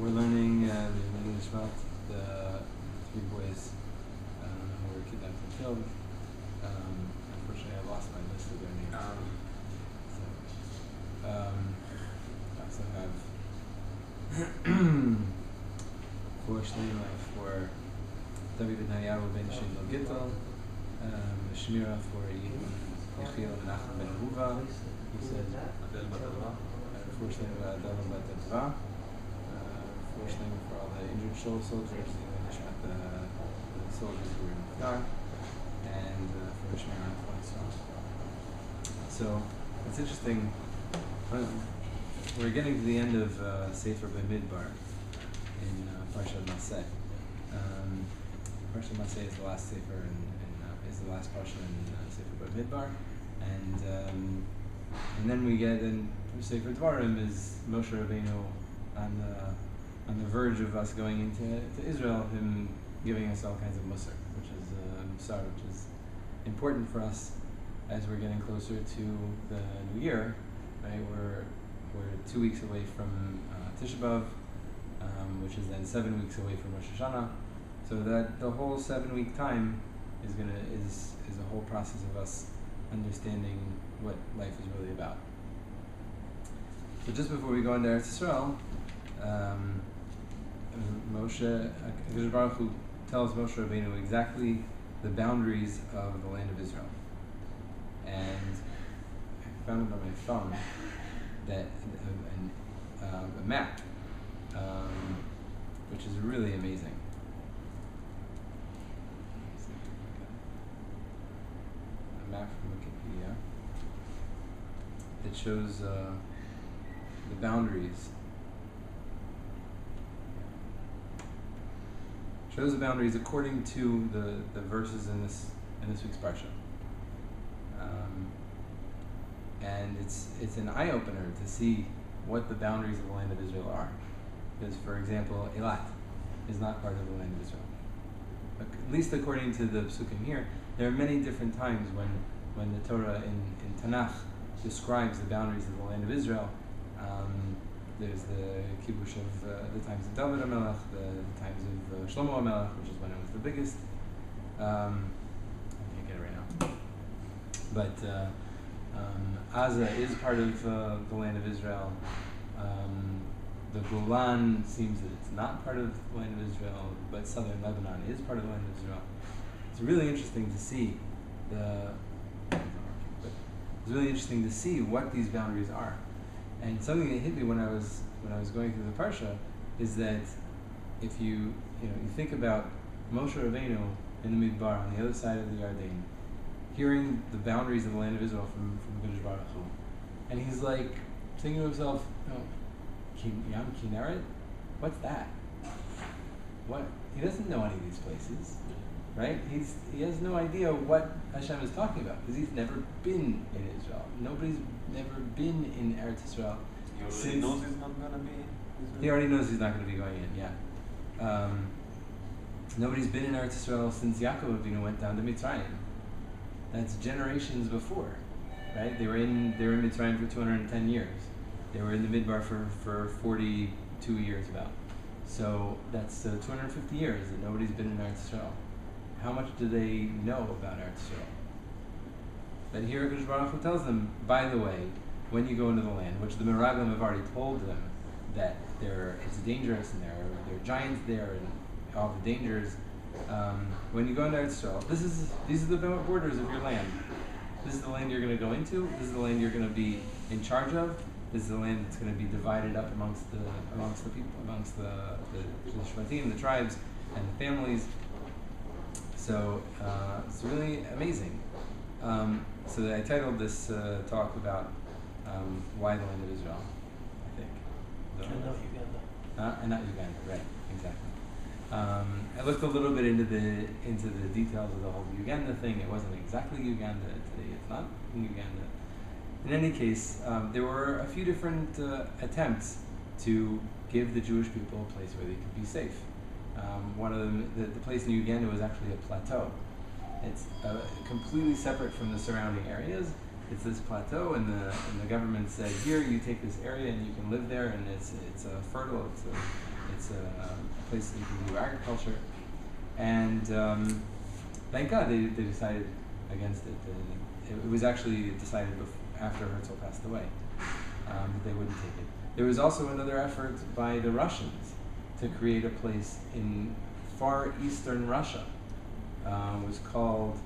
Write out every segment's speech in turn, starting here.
We're learning Shvat, the three boys who were kidnapped and killed. Unfortunately, I lost my list of their names. I also have for Shlema for David ben Yaru ben Shimon Gittel, Shmira for Yechiel Menachem ben Huva. He said Adel Batadva. For Shlema Adel Batadva. For Shlema for all the injured soldiers, the soldiers who were in the dark, and for Shmira for Israel. So it's interesting. We're getting to the end of Sefer B'Midbar in Parshat Masei. Parshat Masei is the last Sefer and is the last Parshat in Sefer B'Midbar, and then we get in Sefer Dvarim is Moshe Rabbeinu on the verge of us going into Israel, him giving us all kinds of musar, which is important for us as we're getting closer to the new year. Right, we're 2 weeks away from Tisha B'Av, which is then 7 weeks away from Rosh Hashanah. So that the whole 7-week time is a whole process of us understanding what life is really about. So just before we go into Eretz Yisrael, Hakadosh Baruch Hu tells Moshe Rabbeinu exactly the boundaries of the land of Israel, and I found it on my phone that a map, which is really amazing. A map from Wikipedia that shows the boundaries. Shows the boundaries according to the verses in this week's parsha. And it's an eye-opener to see what the boundaries of the land of Israel are. Because, for example, Eilat is not part of the land of Israel. At least according to the psukim here, there are many different times when the Torah in Tanakh describes the boundaries of the land of Israel. There's the kibush of the times of David HaMelech, the times of Shlomo HaMelech, which is when it was the biggest. I can't get it right now. But Gaza is part of the land of Israel. The Golan seems that it's not part of the land of Israel, but southern Lebanon is part of the land of Israel. It's really interesting to see what these boundaries are. And something that hit me when I was going through the parsha is that if you think about Moshe Rabbeinu in the Midbar on the other side of the Yarden, hearing the boundaries of the land of Israel from Hakadosh Baruch Hu, and he's like thinking to himself, Yam Kinneret? What's that? What? He doesn't know any of these places, right? He has no idea what Hashem is talking about because he's never been in Israel. Nobody's never been in Eretz Yisrael. He already knows he's not going to be in Israel? He already knows he's not going to be going in, yeah. Nobody's been in Eretz Yisrael since Yaakov Avinu went down to Mitzrayim. That's generations before, right? They were in Mitzrayim for 210 years. They were in the Midbar for 42 years about. So that's 250 years that nobody's been in Eretz Yisrael. How much do they know about Eretz Yisrael? But here Hakadosh Baruch Hu tells them, by the way, when you go into the land, which the Meraglim have already told them that it's dangerous and there are giants there and all the dangers. When you go into Eretz Yisrael, these are the borders of your land. This is the land you're going to go into. This is the land you're going to be in charge of. This is the land that's going to be divided up amongst the people, amongst the Shvatim, the tribes, and the families. So it's really amazing. So I titled this talk about why the land of Israel, I think. And not Uganda. And not Uganda, right, exactly. I looked a little bit into the details of the whole Uganda thing. It wasn't exactly Uganda. Today it's not in Uganda. In any case, there were a few different attempts to give the Jewish people a place where they could be safe. One of them, the place in Uganda was actually a plateau. It's completely separate from the surrounding areas. It's this plateau, and the government said, here you take this area and you can live there, and it's fertile. It's it's a place that you can do agriculture. And thank God they decided against it. It was actually decided after Herzl passed away that they wouldn't take it. There was also another effort by the Russians to create a place in far eastern Russia. It was called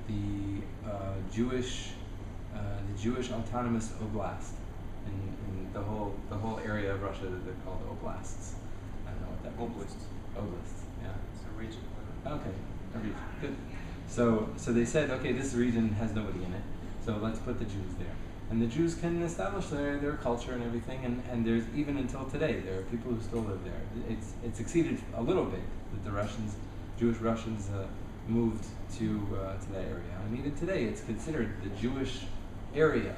the Jewish Autonomous Oblast. In the whole area of Russia that they're called oblasts. I don't know what that means. Oblasts, yeah. It's a region. Okay, a region. Good. So they said, okay, this region has nobody in it, so let's put the Jews there. And the Jews can establish their culture and everything, and there's, even until today, there are people who still live there. It succeeded a little bit that the Jewish Russians moved to that area. I mean, even today it's considered the Jewish area.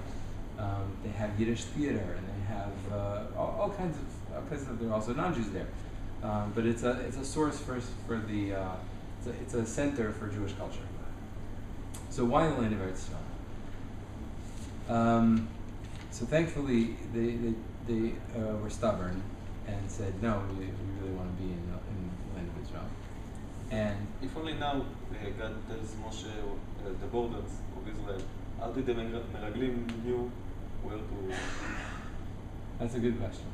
They have Yiddish theater, and they have all kinds of. There are also non-Jews there, but it's a source for the. It's a center for Jewish culture. So why the land of Eretz Yisrael? So thankfully they were stubborn and said no, we really want to be in the land of Israel. And if only now God tells Moshe the borders of Israel, how did the Meraglim knew where to? That's a good question.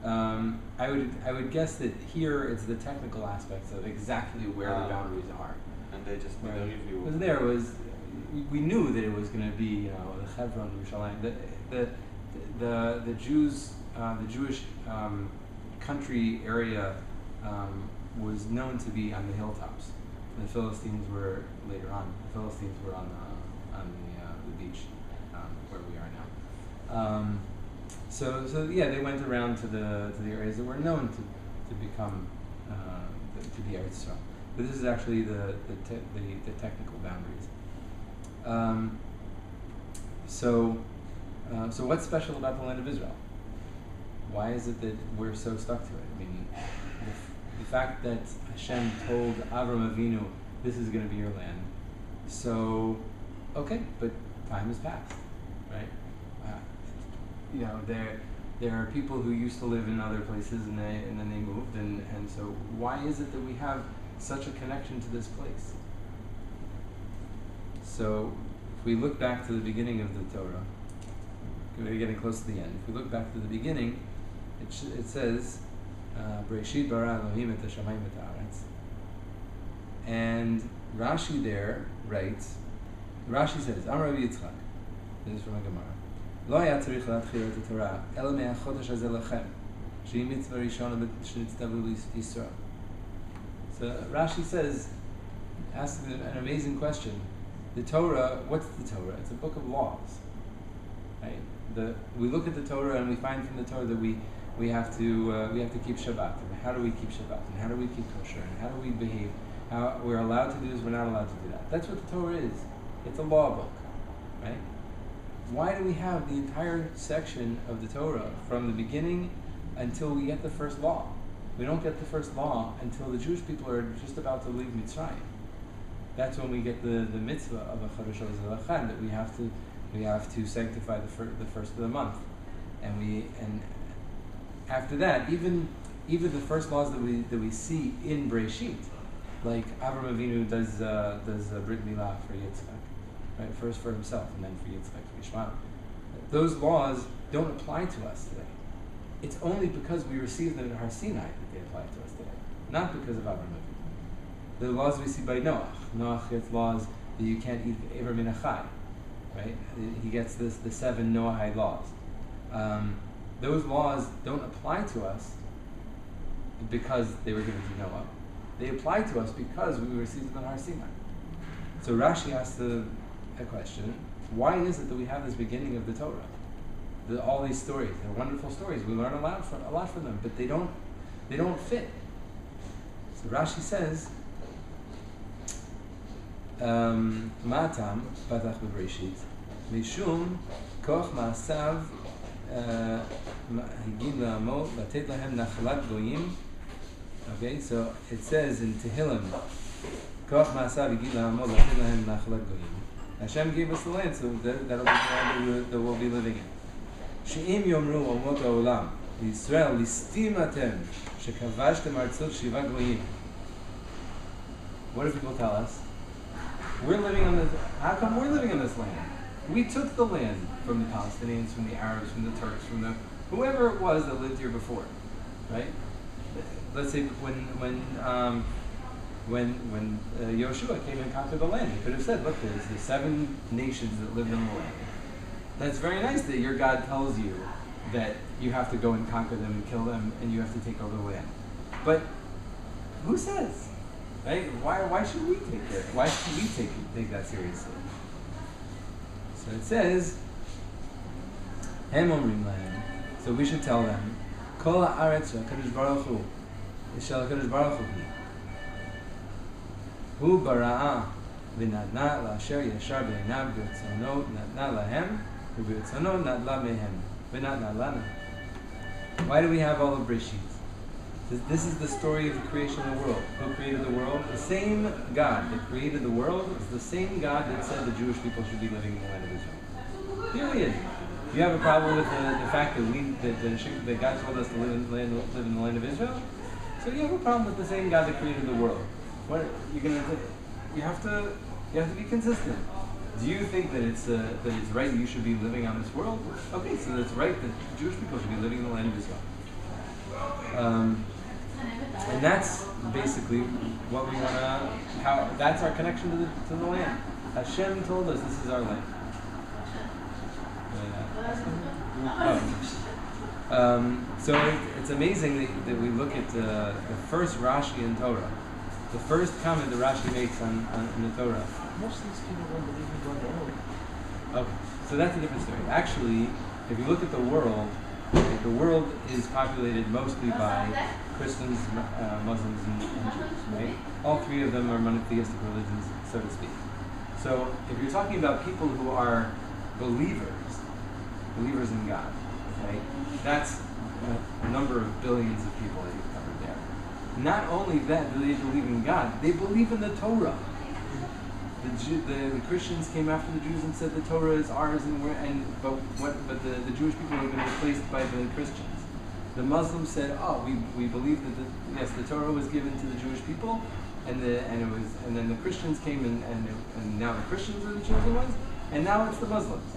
I would guess that here it's the technical aspects of exactly where the boundaries are. And they just did a review. Because we knew that it was going to be, the Hebron, Yerushalayim, the Jews, the Jewish country area was known to be on the hilltops. The Philistines were later on. The Philistines were on the beach where we are now. So they went around to the areas that were known to become to be Eretz Yisrael. But this is actually the technical boundaries. So what's special about the land of Israel? Why is it that we're so stuck to it? I mean, the fact that Hashem told Avram Avinu, this is going to be your land. So, okay, but time has passed, right? There are people who used to live in other places and then they moved, and so why is it that we have such a connection to this place? So if we look back to the beginning of the Torah, we're getting close to the end. If we look back to the beginning, it says, Bereshit bara Elohim et hashamayim et haaretz. And Rashi there writes, Rashi says, Amar Rabbi Yitzchak, this is from a Gemara, לא היה צריך להתחיל את התורה, אלא מהחודש הזה לכם, שהיא מצווה ראשונה שנצטוו לישראל. So Rashi says, asks an amazing question. The Torah, what's the Torah? It's a book of laws, right? We look at the Torah and we find from the Torah that we have to keep Shabbat. And how do we keep Shabbat? And how do we keep kosher? And how do we behave? How we're allowed to do this, we're not allowed to do that. That's what the Torah is. It's a law book, right? Why do we have the entire section of the Torah from the beginning until we get the first law? We don't get the first law until the Jewish people are just about to leave Mitzrayim. That's when we get the mitzvah of a Chodesh HaZelachan, that we have to sanctify the first of the month, and after that, even the first laws that we see in Breshit, like Avraham Avinu does Brit Milah for Yitzchak, right? First for himself and then for Yitzchak, for Yishmael. Those laws don't apply to us today. It's only because we received them in Har Sinai that they apply to us today, not because of Avraham Avinu. The laws we see by Noach. Noach gets laws that you can't eat Ever Min Achai, right? He gets the 7 Noahide laws. Those laws don't apply to us because they were given to Noah. They apply to us because we received them in Har Sinai. So Rashi asks a question: why is it that we have this beginning of the Torah? All these stories, they're wonderful stories. We learn a lot from them, but they don't fit. So Rashi says, Ma'atam patach b'Bereshit mishum koch ma'asav hagid la'amo latet lahem nachalat goyim. Okay, so it says in Tehillim, koch ma'asav hagid la'amo latet lahem nachalat goyim. Hashem gave us the land, so that'll be the land that we'll be living in. She'im yomru omot ha'olam Yisrael listim atem shekavashtem artzot shiva goyim. What do people tell us? We're living on this. How come we're living on this land? We took the land from the Palestinians, from the Arabs, from the Turks, from the whoever it was that lived here before, right? Let's say when Yoshua came and conquered the land, he could have said, "Look, there's the 7 nations that live in the land." That's very nice that your God tells you that you have to go and conquer them and kill them, and you have to take over the land. But who says? Right? Why should we take that? Why should we take that seriously? So it says, Hem omrim lahem. So we should tell them, Kol haaretz shel Baruch Hu, shel HaKadosh Baruch Hu bara'ah v'natna la'asher yashar b'einav b'rtzono natna lahem v'b'rtzono natla mehem v'natna lana. Why do we have all of Breshit? This is the story of the creation of the world. Who created the world? The same God that created the world is the same God that said the Jewish people should be living in the land of Israel. Period. You have a problem with the fact that God told us to live in the land of Israel? So you have a problem with the same God that created the world. What you're gonna do? You have to be consistent. Do you think that it's right that you should be living on this world? Okay, so it's right that Jewish people should be living in the land of Israel. And that's basically what we wanna. That's our connection to the land. Hashem told us this is our land. So it's amazing that we look at the first Rashi in Torah, the first comment that Rashi makes in the Torah. Most of these people don't believe in God anyway. Okay, so that's a different story. Actually, if you look at the world is populated mostly by Christians, Muslims, and Jews, right? All 3 of them are monotheistic religions, so to speak. So if you're talking about people who are believers in God, okay, that's a number of billions of people that you've covered there. Not only that do they believe in God, they believe in the Torah. The Christians came after the Jews and said the Torah is ours, but the Jewish people have been replaced by the Christians. The Muslims said, we believe that the Torah was given to the Jewish people, and then the Christians came and now the Christians are the chosen ones, and now it's the Muslims.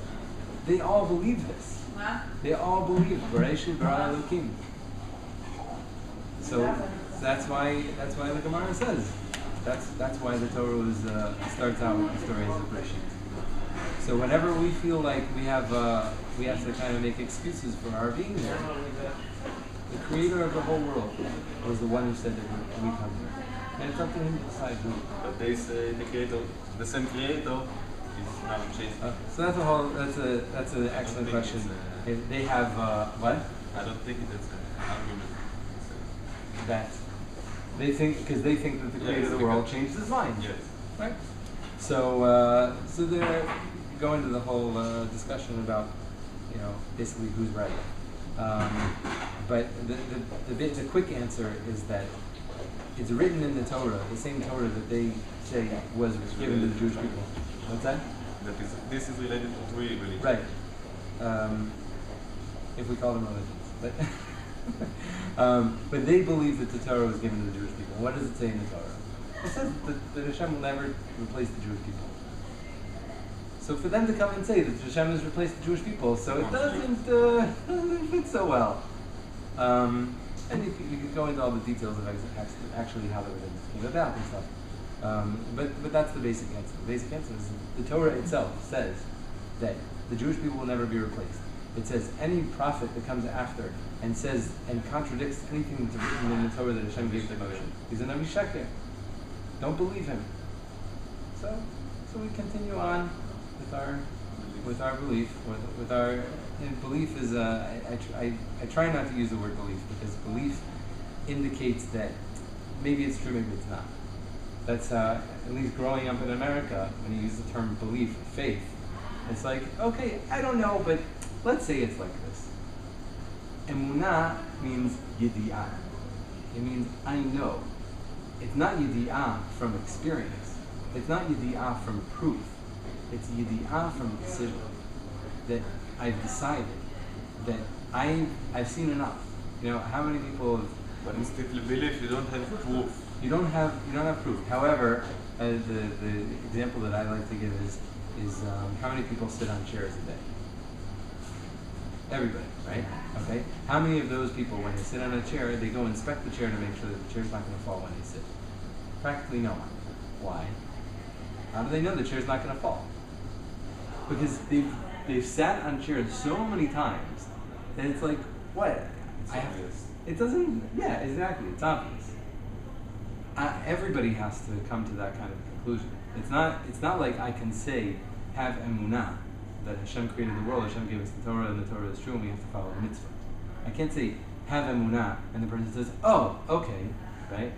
They all believe this. They all believe Bereshit bara Elokim. So that's why the Gemara says. That's why the Torah starts out with the stories of Breshit. So whenever we feel like we have to kind of make excuses for our being there, the Creator of the whole world was the one who said that we come here, and it's up to Him to decide who. But they say the same Creator is now chasing. So that's an excellent question. They have what? I don't think it's an argument. That. They think that the Creator of the world changed His mind. Yes. Right. So they're going to the whole discussion about, basically who's right. But the quick answer is that it's written in the Torah, the same Torah that they say was given to the Jewish people. What's that? This is related to 3 religions. Right. If we call them religions, but they believe that the Torah was given to the Jewish people. What does it say in the Torah? It says that Hashem will never replace the Jewish people. So for them to come and say that Hashem has replaced the Jewish people, so it doesn't fit so well. And you could go into all the details of actually how the religion came about and stuff. But that's the basic answer. The basic answer is the Torah itself says that the Jewish people will never be replaced. It says any prophet that comes after and says and contradicts anything that's written in the Torah that Hashem gave to Moshe, he's a Navi Sheker. Don't believe him. So we continue on with our belief. With our belief is I try not to use the word belief because belief indicates that maybe it's true, maybe it's not. That's at least growing up in America, when you use the term belief, faith, it's like, okay, I don't know, but let's say it's like this. Emunah means yedi'ah. It means I know. It's not yedi'ah from experience. It's not yedi'ah from proof. It's yedi'ah from decision. That I've decided that I've seen enough. You know, how many people have, But instinctively belief, you don't have proof. you don't have proof. However, the example that I like to give is how many people sit on chairs a day? Everybody, right? Okay. How many of those people, when they sit on a chair, they go inspect the chair to make sure that the chair's not going to fall when they sit? Practically no one. Why? How do they know the chair's not going to fall? Because they've sat on chairs so many times that it's like, what? It's obvious. It doesn't. Yeah, exactly. It's obvious. Everybody has to come to that kind of conclusion. It's not like I can say, have emunah, that Hashem created the world, Hashem gave us the Torah, and the Torah is true, and we have to follow the mitzvah. I can't say, have emunah, and the person says, oh, okay, right?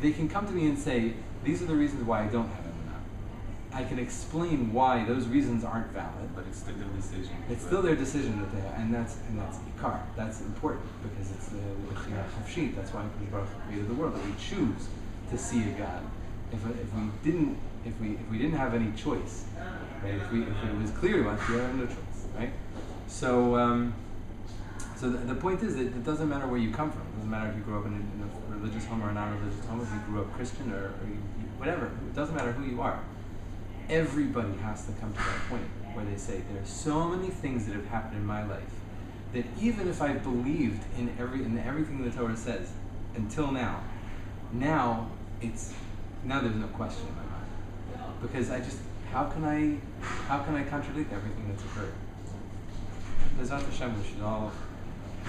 They can come to me and say, these are the reasons why I don't have emunah. I can explain why those reasons aren't valid, But it's still their decision. it's still their decision that they have, and that's ikar. That's important because it's the Hafshit. That's why Baruch Hu created the world, that we choose to see a God. If we didn't have any choice, right? If it was clear to us, we have no choice, right? So the point is that it doesn't matter where you come from. It doesn't matter if you grew up in a religious home or a non-religious home. If you grew up Christian or whatever, it doesn't matter who you are. Everybody has to come to that point where they say, there are so many things that have happened in my life that even if I believed in everything the Torah says until now there's no question in my mind, because how can I contradict everything that's occurred? Bezrat Hashem, we should all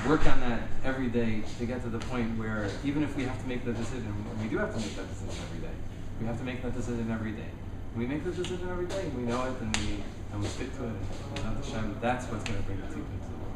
work on that every day to get to the point where even if we have to make the decision, and we do have to make that decision every day, we have to make that decision every day. We make the decision every day, and we know it, and we stick to it. And Bezrat Hashem, that's what's going to bring the tikkun to the world.